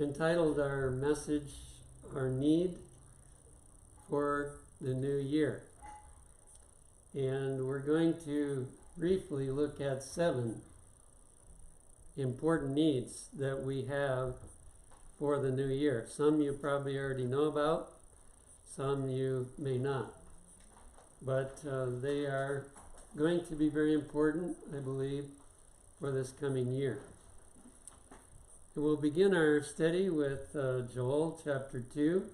entitled our message, Our Need for the New Year. And we're going to briefly look at 7 important needs that we have for the new year. Some you probably already know about, some you may not. But they are going to be very important, I believe, for this coming year. And we'll begin our study with Joel chapter 2,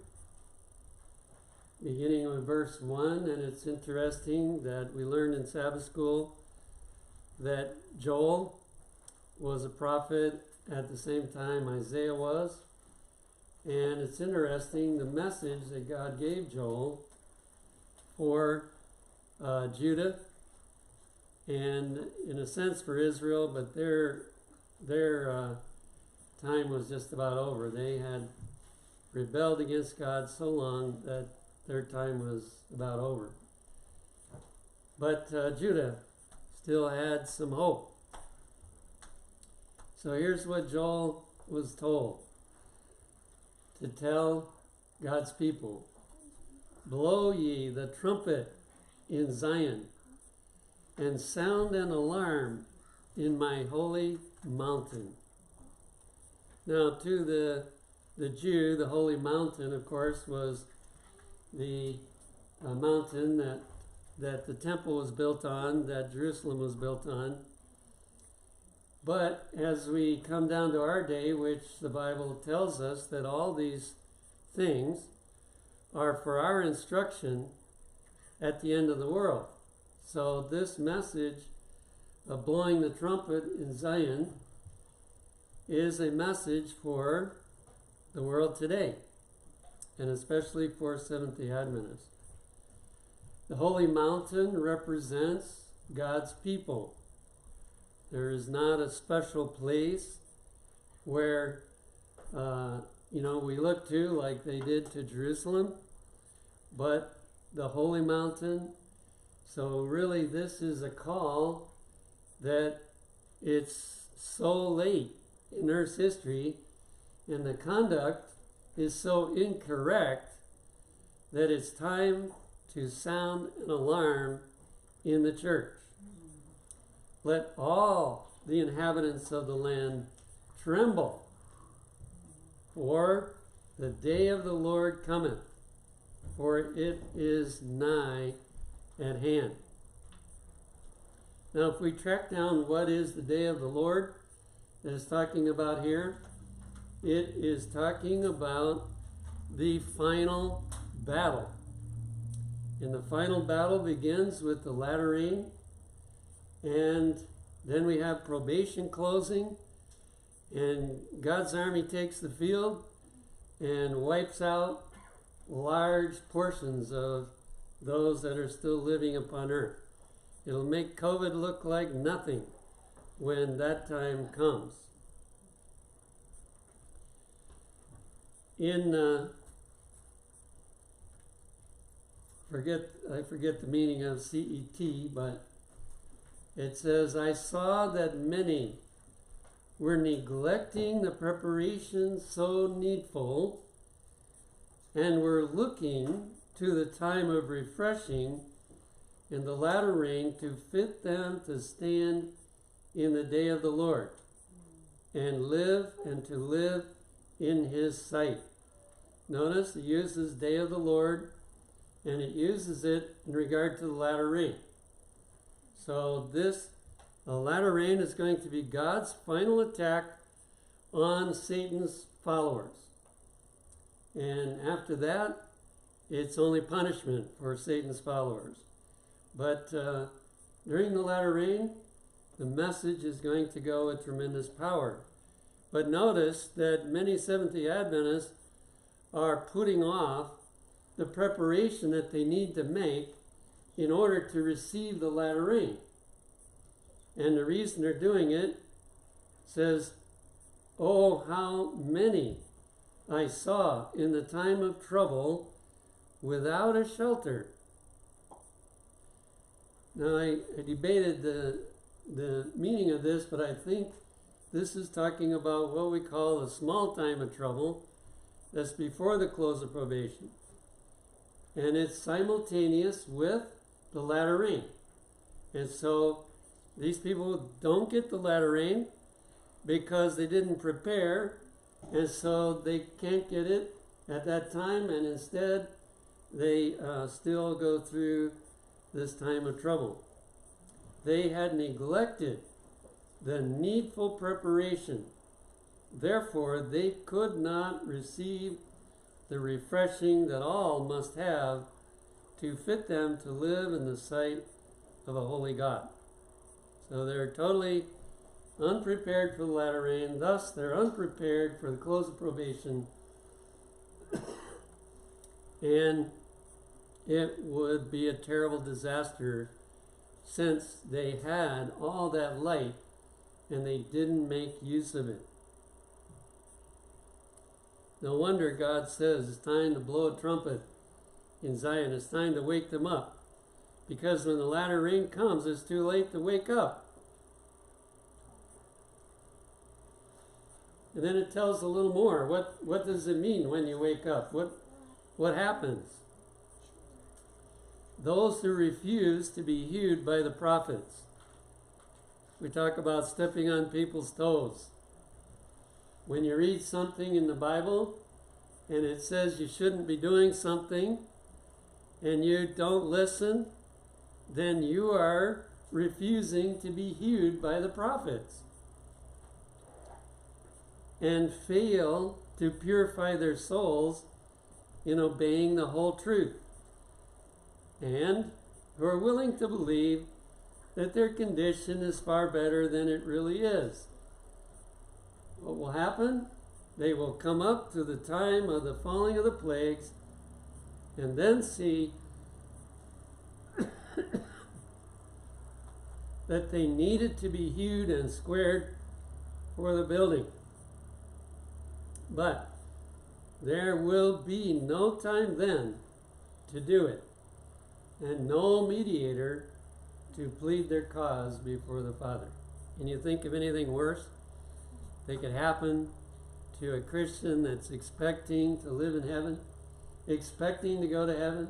beginning with verse 1. And it's interesting that we learned in Sabbath school that Joel was a prophet at the same time Isaiah was. And it's interesting the message that God gave Joel for Judah and in a sense for Israel, but their time was just about over. They had rebelled against God so long that their time was about over. But Judah still had some hope. So here's what Joel was told to tell God's people. Blow ye the trumpet in Zion, and sound an alarm in my holy mountain. Now to the Jew, the holy mountain, of course, was the mountain that the temple was built on, that Jerusalem was built on. But as we come down to our day, which the Bible tells us that all these things are for our instruction at the end of the world. So this message of blowing the trumpet in Zion is a message for the world today, and especially for Seventh-day Adventists. The Holy Mountain represents God's people. There is not a special place where, we look to like they did to Jerusalem, but the Holy Mountain. So really this is a call that it's so late in Earth's history and the conduct is so incorrect that it's time to sound an alarm in the church. Let all the inhabitants of the land tremble, for the day of the Lord cometh, for it is nigh at hand. Now, if we track down what is the day of the Lord that is talking about here, it is talking about the final battle. And the final battle begins with the latter rain, and then we have probation closing, and God's army takes the field and wipes out large portions of those that are still living upon earth. It'll make COVID look like nothing when that time comes. I forget the meaning of CET, but it says, I saw that many were neglecting the preparations so needful, and were looking to the time of refreshing in the latter rain to fit them to stand in the day of the Lord, and to live in his sight. Notice it uses day of the Lord, and it uses it in regard to the latter rain. So this latter rain is going to be God's final attack on Satan's followers. And after that, it's only punishment for Satan's followers. But during the latter rain, the message is going to go with tremendous power. But notice that many Seventh-day Adventists are putting off the preparation that they need to make in order to receive the latter rain. And the reason they're doing it says, oh, how many I saw in the time of trouble without a shelter. Now I debated the meaning of this, but I think this is talking about what we call a small time of trouble. That's before the close of probation. And it's simultaneous with the latter rain. And so these people don't get the latter rain because they didn't prepare, and so they can't get it at that time, and instead they still go through this time of trouble. They had neglected the needful preparation. Therefore, they could not receive the refreshing that all must have to fit them to live in the sight of a holy God. So they're totally unprepared for the latter rain. Thus, they're unprepared for the close of probation. And it would be a terrible disaster since they had all that light and they didn't make use of it. No wonder God says it's time to blow a trumpet in Zion. It's time to wake them up. Because when the latter rain comes, it's too late to wake up. And then it tells a little more. What does it mean when you wake up? What happens? Those who refuse to be hewn by the prophets. We talk about stepping on people's toes. When you read something in the Bible and it says you shouldn't be doing something and you don't listen, then you are refusing to be hewn by the prophets and fail to purify their souls in obeying the whole truth, and who are willing to believe that their condition is far better than it really is. What will happen? They will come up to the time of the falling of the plagues and then see that they needed to be hewed and squared for the building. But there will be no time then to do it, and no mediator to plead their cause before the Father. Can you think of anything worse that could happen to a Christian that's expecting to live in heaven, expecting to go to heaven,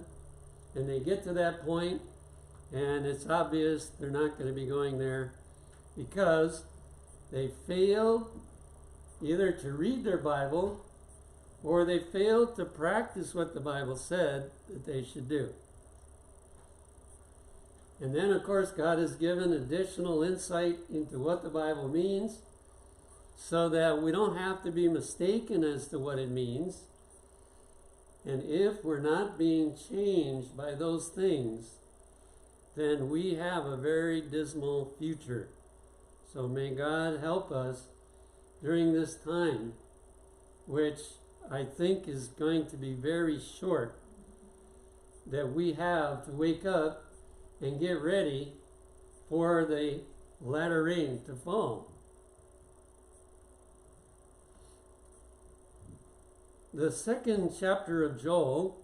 and they get to that point and it's obvious they're not going to be going there because they failed either to read their Bible or they failed to practice what the Bible said that they should do. And then, of course, God has given additional insight into what the Bible means so that we don't have to be mistaken as to what it means. And if we're not being changed by those things, then we have a very dismal future. So may God help us during this time, which I think is going to be very short, that we have to wake up and get ready for the latter rain to fall. The second chapter of Joel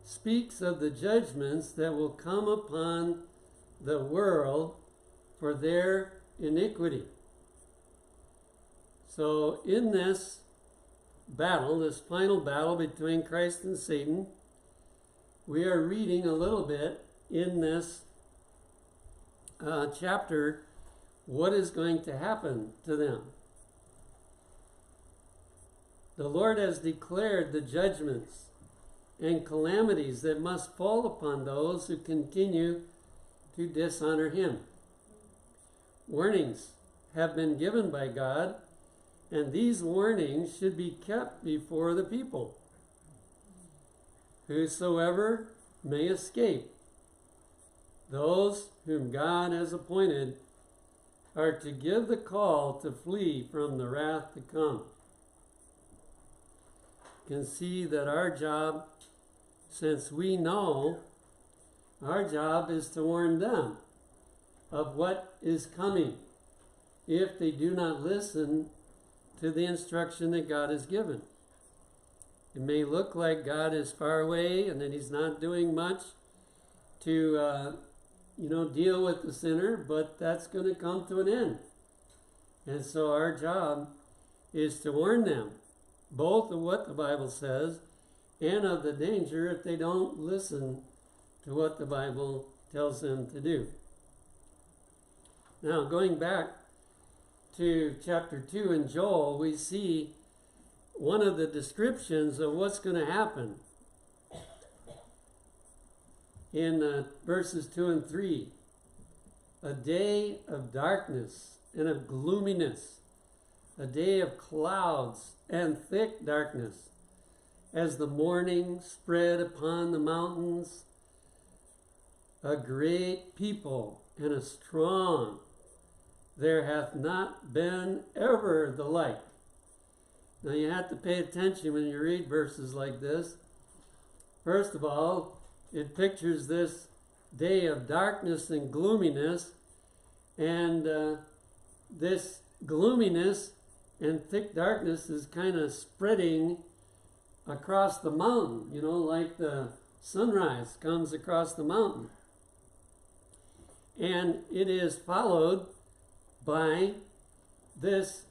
speaks of the judgments that will come upon the world for their iniquity. So in this battle, this final battle between Christ and Satan, we are reading a little bit in this chapter what is going to happen to them. The Lord has declared the judgments and calamities that must fall upon those who continue to dishonor Him. Warnings have been given by God, and these warnings should be kept before the people. Whosoever may escape, those whom God has appointed are to give the call to flee from the wrath to come. You can see that our job, since we know, our job is to warn them of what is coming if they do not listen to the instruction that God has given. It may look like God is far away and that He's not doing much to deal with the sinner, but that's going to come to an end. And so our job is to warn them, both of what the Bible says and of the danger if they don't listen to what the Bible tells them to do. Now, going back to chapter 2 in Joel, we see one of the descriptions of what's going to happen in verses 2 and 3. A day of darkness and of gloominess, a day of clouds and thick darkness, as the morning spread upon the mountains. A great people and a strong, there hath not been ever the like. Now you have to pay attention when you read verses like this. First of all, it pictures this day of darkness and gloominess, and this gloominess and thick darkness is kind of spreading across the mountain, you know, like the sunrise comes across the mountain. And it is followed by this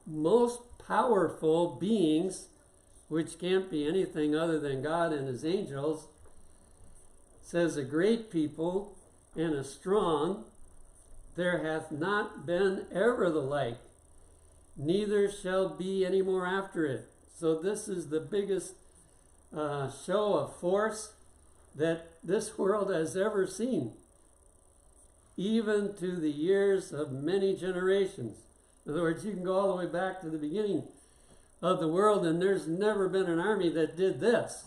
most powerful beings, which can't be anything other than God and his angels. It says, a great people and a strong, there hath not been ever the like, neither shall be any more after it. So this is the biggest show of force that this world has ever seen, even to the years of many generations. In other words, you can go all the way back to the beginning of the world, and there's never been an army that did this.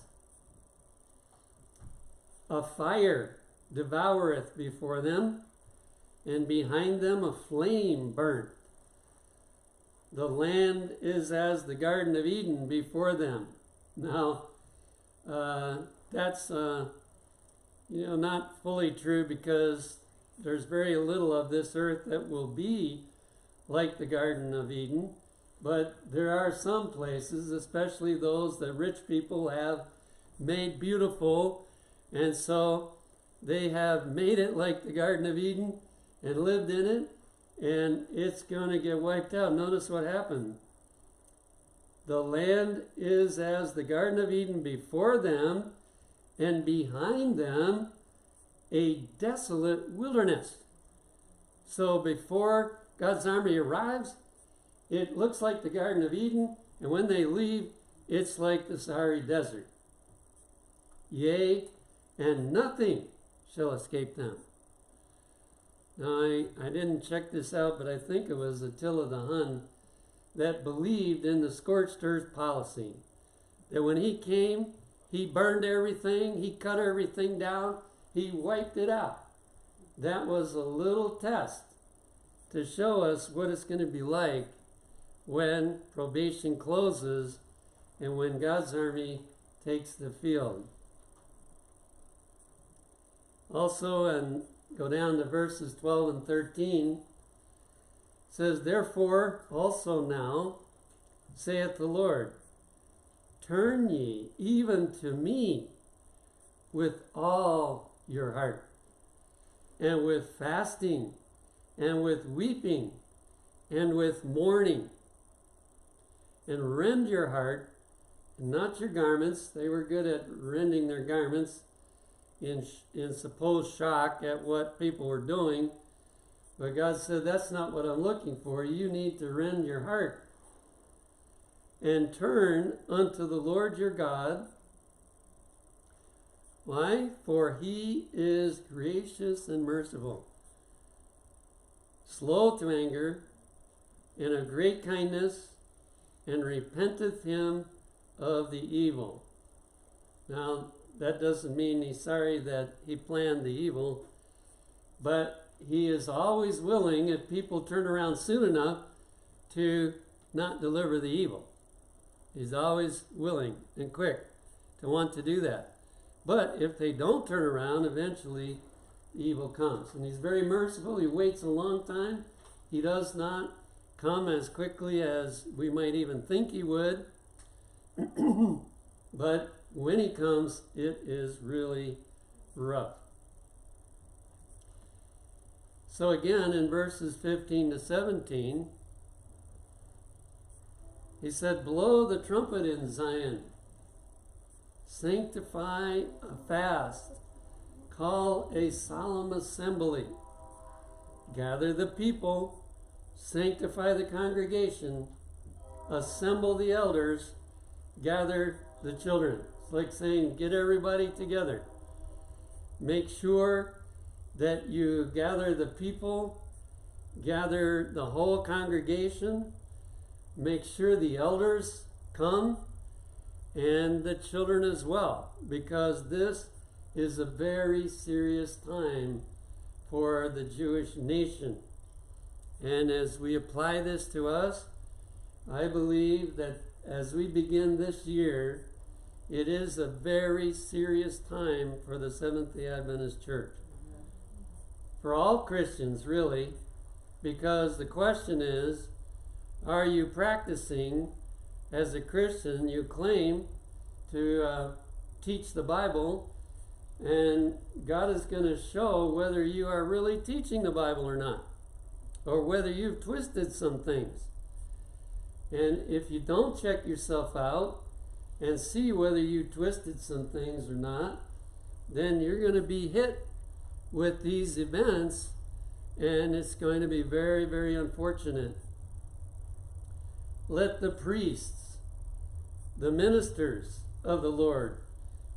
A fire devoureth before them, and behind them a flame burnt. The land is as the Garden of Eden before them. Now, that's not fully true, because there's very little of this earth that will be like the Garden of Eden, but there are some places, especially those that rich people have made beautiful, and so they have made it like the Garden of Eden and lived in it, and it's going to get wiped out. Notice what happened. The land is as the Garden of Eden before them, and behind them a desolate wilderness. So before God's army arrives, it looks like the Garden of Eden, and when they leave, it's like the Sahara Desert. Yea, and nothing shall escape them. Now, I didn't check this out, but I think it was Attila the Hun that believed in the scorched earth policy. That when he came, he burned everything, he cut everything down, he wiped it out. That was a little test to show us what it's going to be like when probation closes and when God's army takes the field. Also, and go down to verses 12 and 13, it says, therefore also now, saith the Lord, turn ye even to me with all your heart, and with fasting, and with weeping, and with mourning, and rend your heart, and not your garments. They were good at rending their garments in supposed shock at what people were doing. But God said, that's not what I'm looking for. You need to rend your heart and turn unto the Lord your God. Why? For he is gracious and merciful, slow to anger, and of great kindness, and repenteth him of the evil. Now, that doesn't mean he's sorry that he planned the evil, but he is always willing, if people turn around soon enough, to not deliver the evil. He's always willing and quick to want to do that. But if they don't turn around, eventually evil comes. And he's very merciful. He waits a long time. He does not come as quickly as we might even think he would. But when he comes, it is really rough. So again, in verses 15 to 17, He said, blow the trumpet in Zion. Sanctify a fast. Call a solemn assembly. Gather the people. Sanctify the congregation. Assemble the elders. Gather the children. It's like saying, get everybody together. Make sure that you gather the people, gather the whole congregation, make sure the elders come, and the children as well, because this is a very serious time for the Jewish nation. And as we apply this to us, I believe that as we begin this year, it is a very serious time for the Seventh-day Adventist Church. For all Christians, really, because the question is, are you practicing as a Christian? You claim to teach the Bible, and God is going to show whether you are really teaching the Bible or not, or whether you've twisted some things. And if you don't check yourself out and see whether you twisted some things or not, then you're going to be hit with these events, and it's going to be very, very unfortunate. Let the priests, the ministers of the Lord,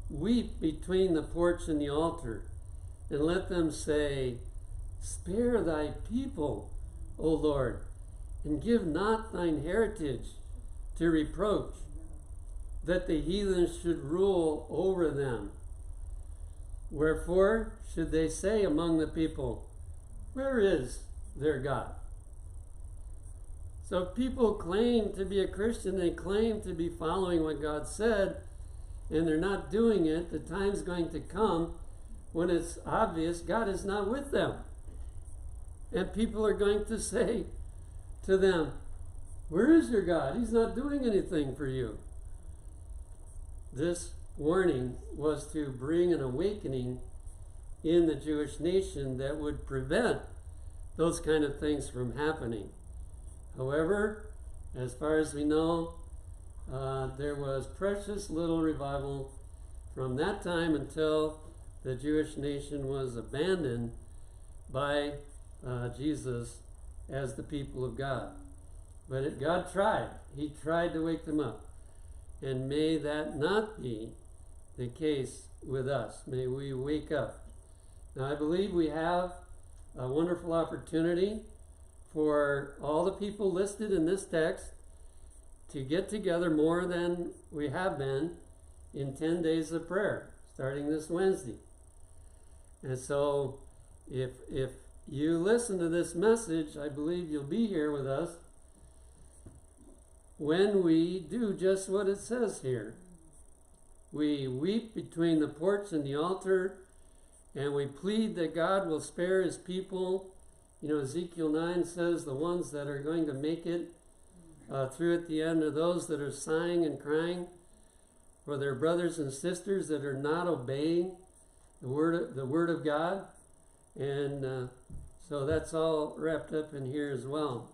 weep between the porch and the altar, and let them say, spare thy people, O Lord, and give not thine heritage to reproach, that the heathen should rule over them. Wherefore should they say among the people, where is their God? So if people claim to be a Christian, they claim to be following what God said, and they're not doing it, the time's going to come when it's obvious God is not with them. And people are going to say to them, where is your God? He's not doing anything for you. This warning was to bring an awakening in the Jewish nation that would prevent those kind of things from happening. However, as far as we know, there was precious little revival from that time until the Jewish nation was abandoned by Jesus as the people of God. But God tried. He tried to wake them up. And may that not be the case with us. May we wake up. Now, I believe we have a wonderful opportunity for all the people listed in this text to get together more than we have been in 10 days of prayer, starting this Wednesday. And so, if you listen to this message, I believe you'll be here with us when we do just what it says here. We weep between the porch and the altar, and we plead that God will spare his people. You know, Ezekiel 9 says the ones that are going to make it through at the end are those that are sighing and crying for their brothers and sisters that are not obeying the word of God. And so that's all wrapped up in here as well.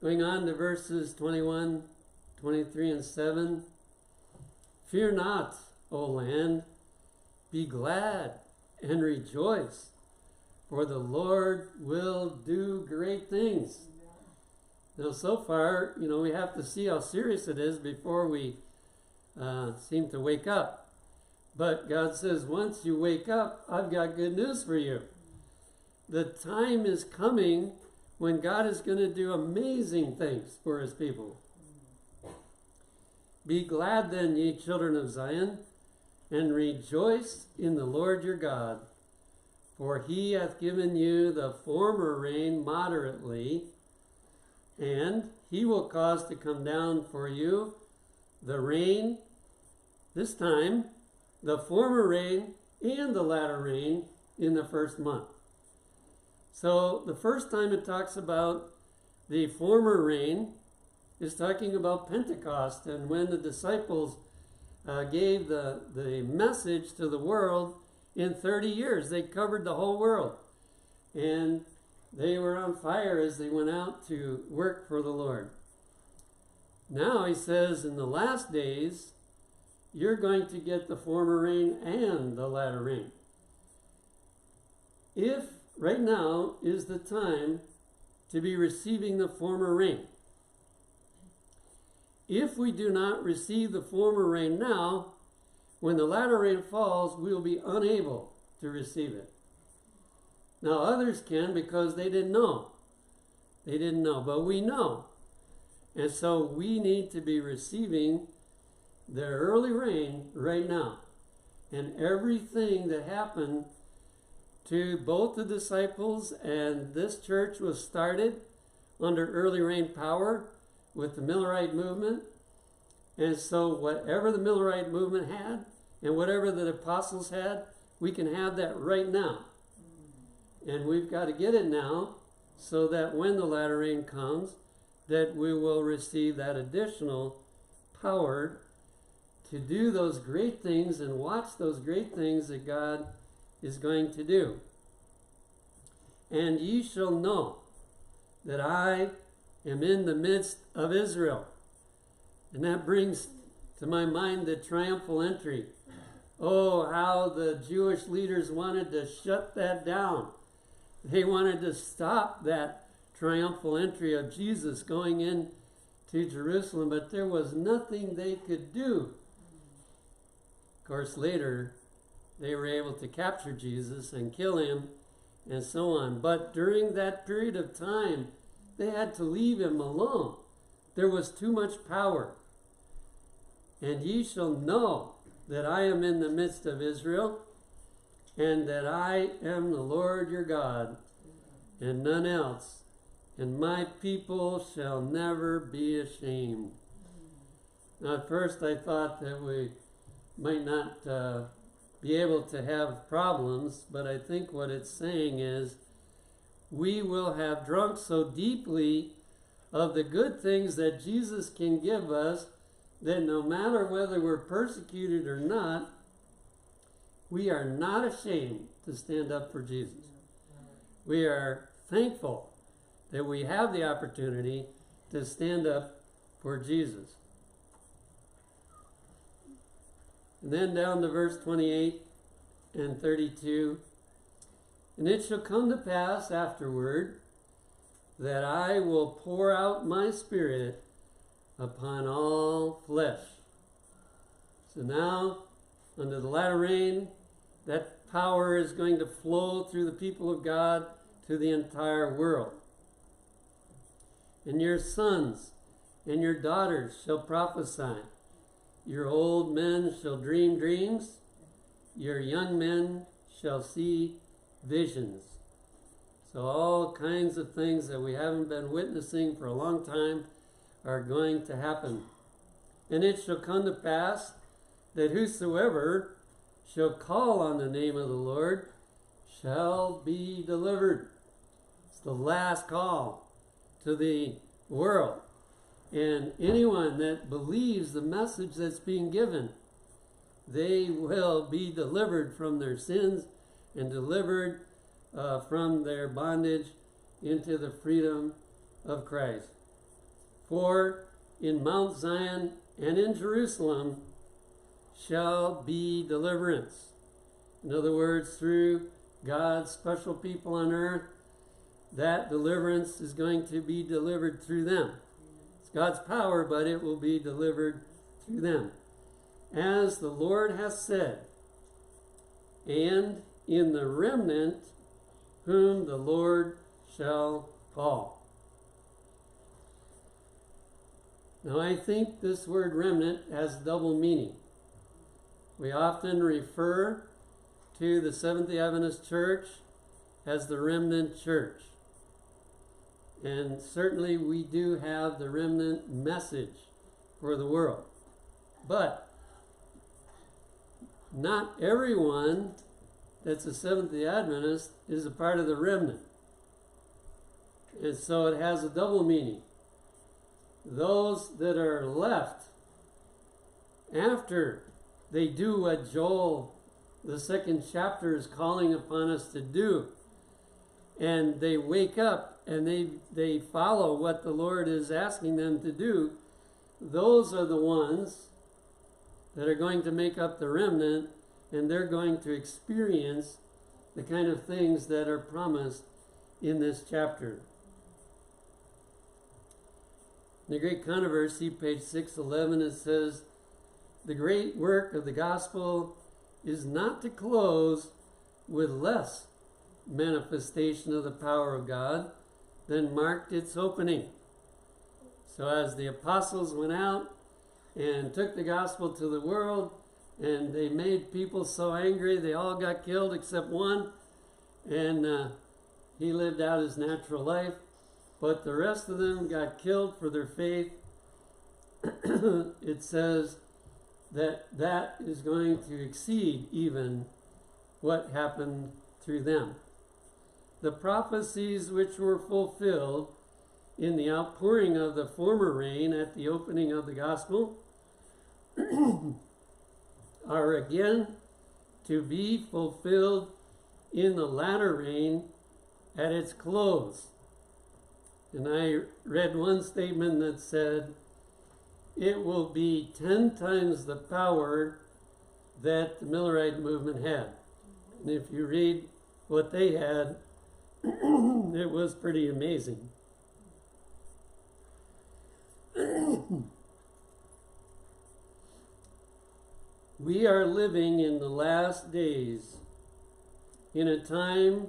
Going on to verses 21, 23, and 7. Fear not, O land, be glad and rejoice, for the Lord will do great things. Now, so far, we have to see how serious it is before we seem to wake up. But God says, once you wake up, I've got good news for you. The time is coming when God is going to do amazing things for his people. Be glad then, ye children of Zion, and rejoice in the Lord your God, for he hath given you the former rain moderately, and he will cause to come down for you the rain, this time, the former rain and the latter rain in the first month. So the first time it talks about the former rain is talking about Pentecost, and when the disciples gave the message to the world in 30 years. They covered the whole world. And they were on fire as they went out to work for the Lord. Now he says in the last days, you're going to get the former rain and the latter rain. If right now is the time to be receiving the former rain. If we do not receive the former rain now, when the latter rain falls, we will be unable to receive it. Now others can because they didn't know. They didn't know, but we know. And so we need to be receiving the early rain right now. And everything that happened to both the disciples and this church was started under early rain power with the Millerite movement. And so whatever the Millerite movement had and whatever the apostles had, we can have that right now. And we've got to get it now so that when the latter rain comes, that we will receive that additional power to do those great things and watch those great things that God is going to do. And ye shall know that I am in the midst of Israel. And that brings to my mind the triumphal entry. Oh, how the Jewish leaders wanted to shut that down. They wanted to stop that triumphal entry of Jesus going in to Jerusalem, but there was nothing they could do. Of course, later they were able to capture Jesus and kill him and so on. But during that period of time, they had to leave him alone. There was too much power. And ye shall know that I am in the midst of Israel, and that I am the Lord your God, and none else. And my people shall never be ashamed. Now, at first I thought that we might not be able to have problems, but I think what it's saying is we will have drunk so deeply of the good things that Jesus can give us that no matter whether we're persecuted or not, we are not ashamed to stand up for Jesus. We are thankful that we have the opportunity to stand up for Jesus. And then down to verse 28 and 32. And it shall come to pass afterward that I will pour out my spirit upon all flesh. So now, under the latter rain, that power is going to flow through the people of God to the entire world. And your sons and your daughters shall prophesy. Your old men shall dream dreams. Your young men shall see visions. So all kinds of things that we haven't been witnessing for a long time are going to happen. And it shall come to pass that whosoever shall call on the name of the Lord shall be delivered. It's the last call to the world. And anyone that believes the message that's being given, they will be delivered from their sins and delivered from their bondage into the freedom of Christ. For in Mount Zion and in Jerusalem shall be deliverance. In other words, through God's special people on earth, that deliverance is going to be delivered through them. It's God's power, but it will be delivered through them. As the Lord has said, and in the remnant whom the Lord shall call. Now I think this word remnant has double meaning. We often refer to the Seventh-day Adventist Church as the remnant church. And certainly we do have the remnant message for the world. But not everyone that's a Seventh-day Adventist is a part of the remnant. And so it has a double meaning. Those that are left after they do what Joel, the second chapter, is calling upon us to do, and they wake up and they follow what the Lord is asking them to do, those are the ones that are going to make up the remnant, and they're going to experience the kind of things that are promised in this chapter. In the Great Controversy, page 611, it says, the great work of the gospel is not to close with less manifestation of the power of God than marked its opening. So as the apostles went out and took the gospel to the world, and they made people so angry, they all got killed except one, and he lived out his natural life, but the rest of them got killed for their faith. It says that is going to exceed even what happened through them. The prophecies which were fulfilled in the outpouring of the former rain at the opening of the gospel are again to be fulfilled in the latter rain at its close. And I read one statement that said, it will be 10 times the power that the Millerite movement had. And if you read what they had, it was pretty amazing. We are living in the last days, in a time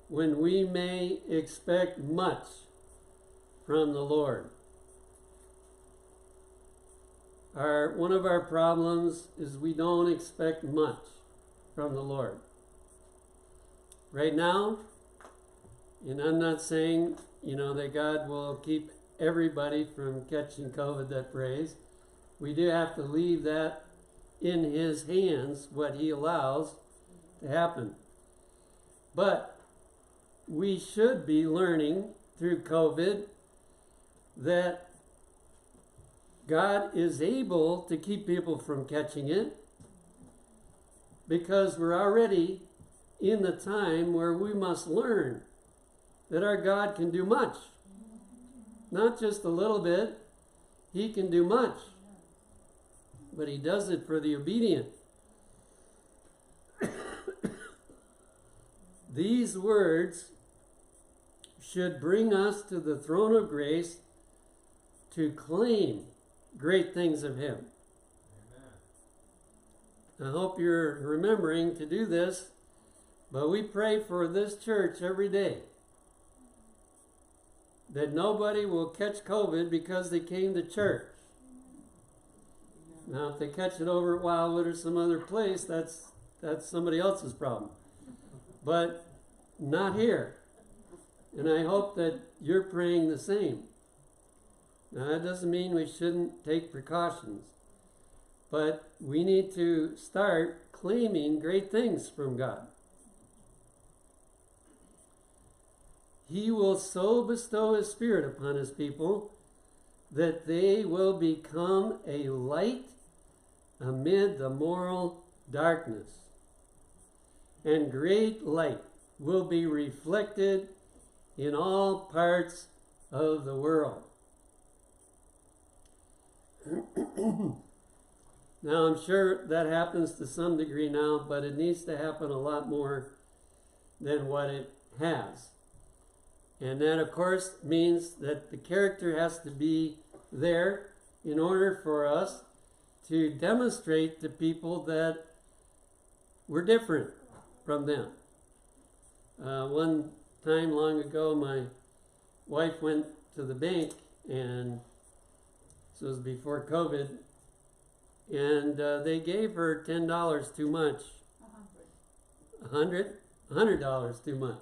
when we may expect much from the Lord. One of our problems is we don't expect much from the Lord. Right now, and I'm not saying, that God will keep everybody from catching COVID that prays. We do have to leave that in His hands, what He allows to happen. But we should be learning through COVID that God is able to keep people from catching it, because we're already in the time where we must learn that our God can do much. Not just a little bit, He can do much. But He does it for the obedient. These words should bring us to the throne of grace to claim great things of Him. Amen. I hope you're remembering to do this, but we pray for this church every day that nobody will catch COVID because they came to church. Now, if they catch it over at Wildwood or some other place, that's somebody else's problem. But not here. And I hope that you're praying the same. Now, that doesn't mean we shouldn't take precautions, but we need to start claiming great things from God. He will so bestow His Spirit upon His people that they will become a light amid the moral darkness. And great light will be reflected in all parts of the world. Now, I'm sure that happens to some degree now, but it needs to happen a lot more than what it has. And that, of course, means that the character has to be there in order for us to demonstrate to people that we're different from them. One time long ago, my wife went to the bank, and this was before COVID, and they gave her $10 too much. $100 too much.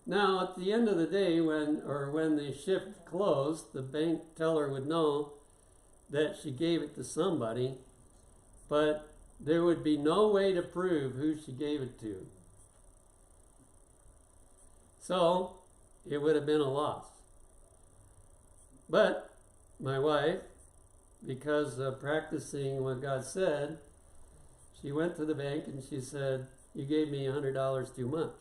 Now, at the end of the day, when the shift closed, the bank teller would know that she gave it to somebody, but there would be no way to prove who she gave it to. So, it would have been a loss. But my wife, because of practicing what God said, she went to the bank and she said, "You gave me $100 too much."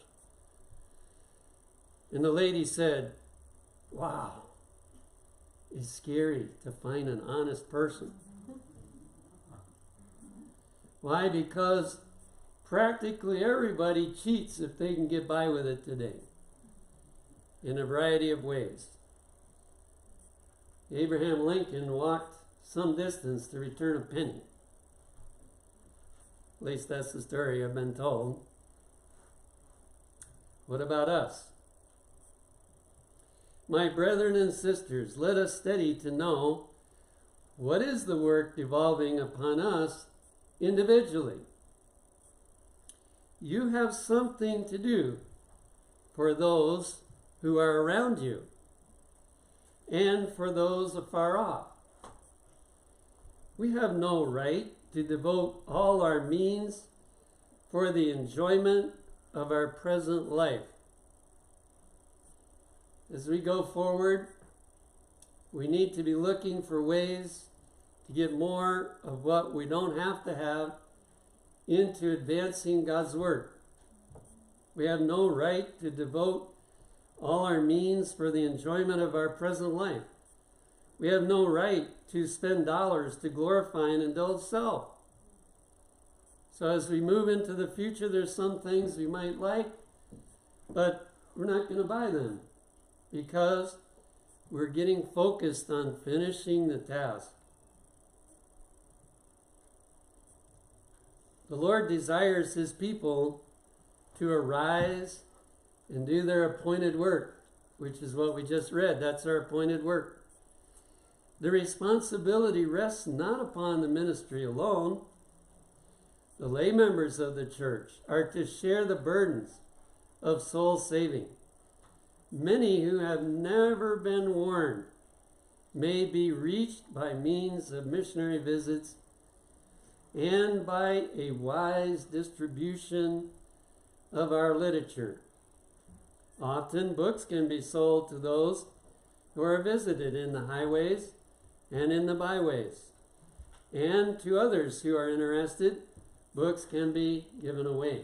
And the lady said, "Wow, is scary to find an honest person. Why? Because practically everybody cheats if they can get by with it today, in a variety of ways. Abraham Lincoln walked some distance to return a penny. At least that's the story I've been told. What about us? My brethren and sisters, let us study to know what is the work devolving upon us individually. You have something to do for those who are around you and for those afar off. We have no right to devote all our means for the enjoyment of our present life. As we go forward, we need to be looking for ways to get more of what we don't have to have into advancing God's work. We have no right to devote all our means for the enjoyment of our present life. We have no right to spend dollars to glorify and indulge self. So as we move into the future, there's some things we might like, but we're not going to buy them because we're getting focused on finishing the task. The Lord desires His people to arise and do their appointed work, which is what we just read. That's our appointed work. The responsibility rests not upon the ministry alone. The lay members of the church are to share the burdens of soul saving. Many who have never been warned may be reached by means of missionary visits and by a wise distribution of our literature. Often books can be sold to those who are visited in the highways and in the byways. And to others who are interested, books can be given away.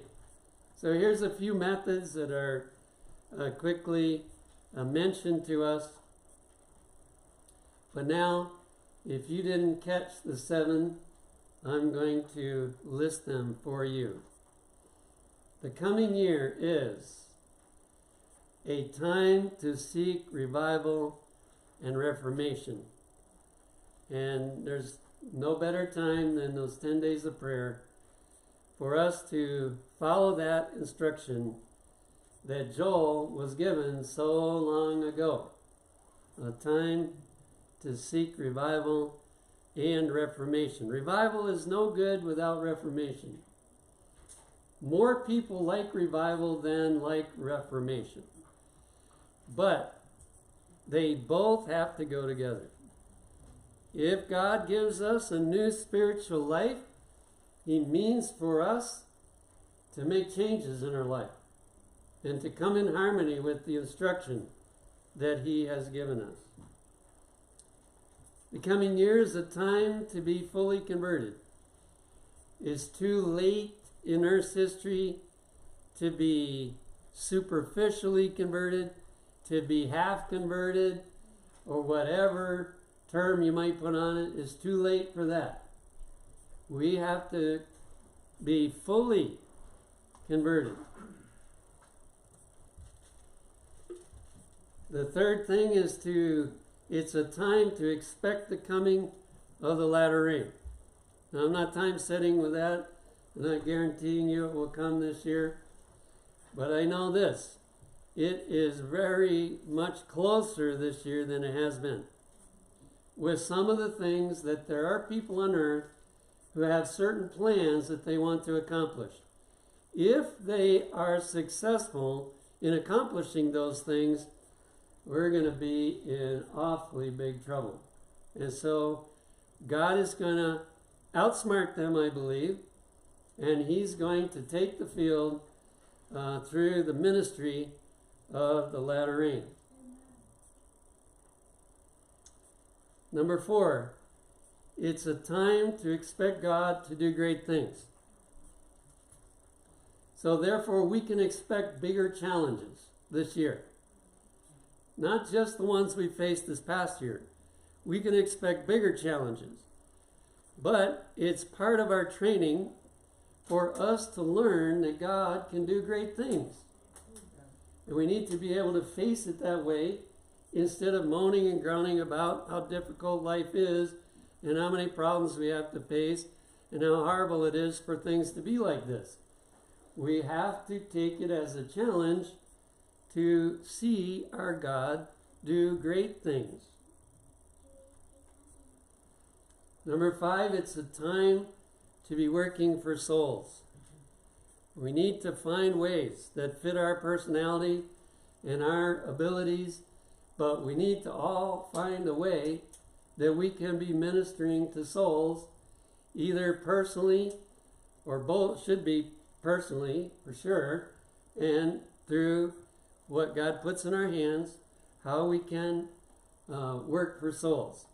So here's a few methods that are quickly mentioned to us. But now, if you didn't catch the 7, I'm going to list them for you. The coming year is a time to seek revival and reformation. And there's no better time than those 10 days of prayer for us to follow that instruction that Joel was given so long ago. A time to seek revival and reformation. Revival is no good without reformation. More people like revival than like reformation. But they both have to go together. If God gives us a new spiritual life, He means for us to make changes in our life and to come in harmony with the instruction that He has given us. The coming year is a time to be fully converted. It's too late in Earth's history to be superficially converted, to be half converted, or whatever term you might put on it. It's too late for that. We have to be fully converted. The third thing is it's a time to expect the coming of the latter rain. Now, I'm not time setting with that. I'm not guaranteeing you it will come this year. But I know this. It is very much closer this year than it has been. With some of the things that there are people on earth who have certain plans that they want to accomplish. If they are successful in accomplishing those things, we're going to be in awfully big trouble. And so God is going to outsmart them, I believe, and He's going to take the field through the ministry of the latter rain. Number 4, it's a time to expect God to do great things. So therefore, we can expect bigger challenges this year. Not just the ones we faced this past year, we can expect bigger challenges. But it's part of our training for us to learn that God can do great things. And we need to be able to face it that way instead of moaning and groaning about how difficult life is and how many problems we have to face and how horrible it is for things to be like this. We have to take it as a challenge to see our God do great things. Number 5, it's a time to be working for souls. We need to find ways that fit our personality and our abilities, but we need to all find a way that we can be ministering to souls, either personally or both, should be personally for sure, and through what God puts in our hands, how we can work for souls.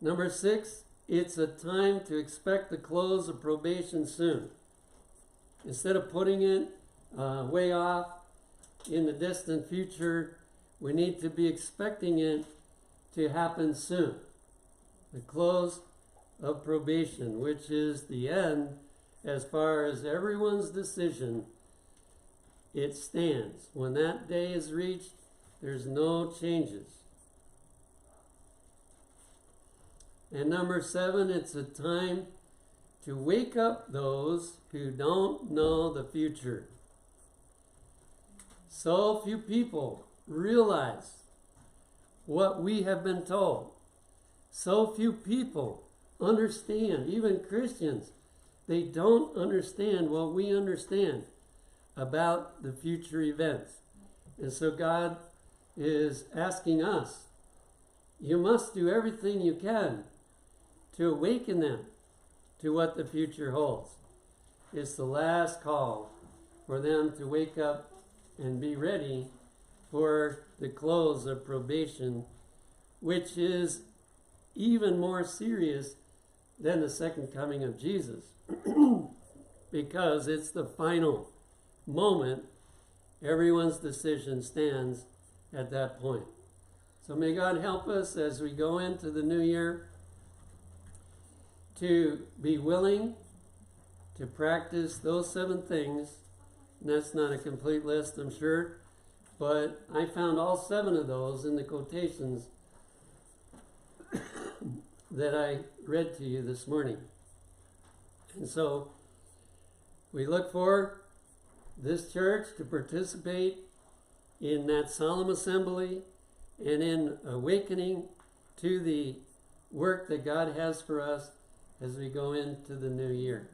Number 6, it's a time to expect the close of probation soon. Instead of putting it way off in the distant future, we need to be expecting it to happen soon. The close of probation, which is the end as far as everyone's decision, it stands. When that day is reached, there's no changes. And number 7, it's a time to wake up those who don't know the future. So few people realize what we have been told. So few people understand, even Christians, they don't understand what we understand about the future events. And so God is asking us, you must do everything you can to awaken them to what the future holds. It's the last call for them to wake up and be ready for the close of probation, which is even more serious than the second coming of Jesus, because it's the final moment. Everyone's decision stands at that point. So may God help us as we go into the new year to be willing to practice those 7 things. And that's not a complete list, I'm sure, but I found all 7 of those in the quotations that I read to you this morning. And so we look for this church to participate in that solemn assembly and in awakening to the work that God has for us as we go into the new year.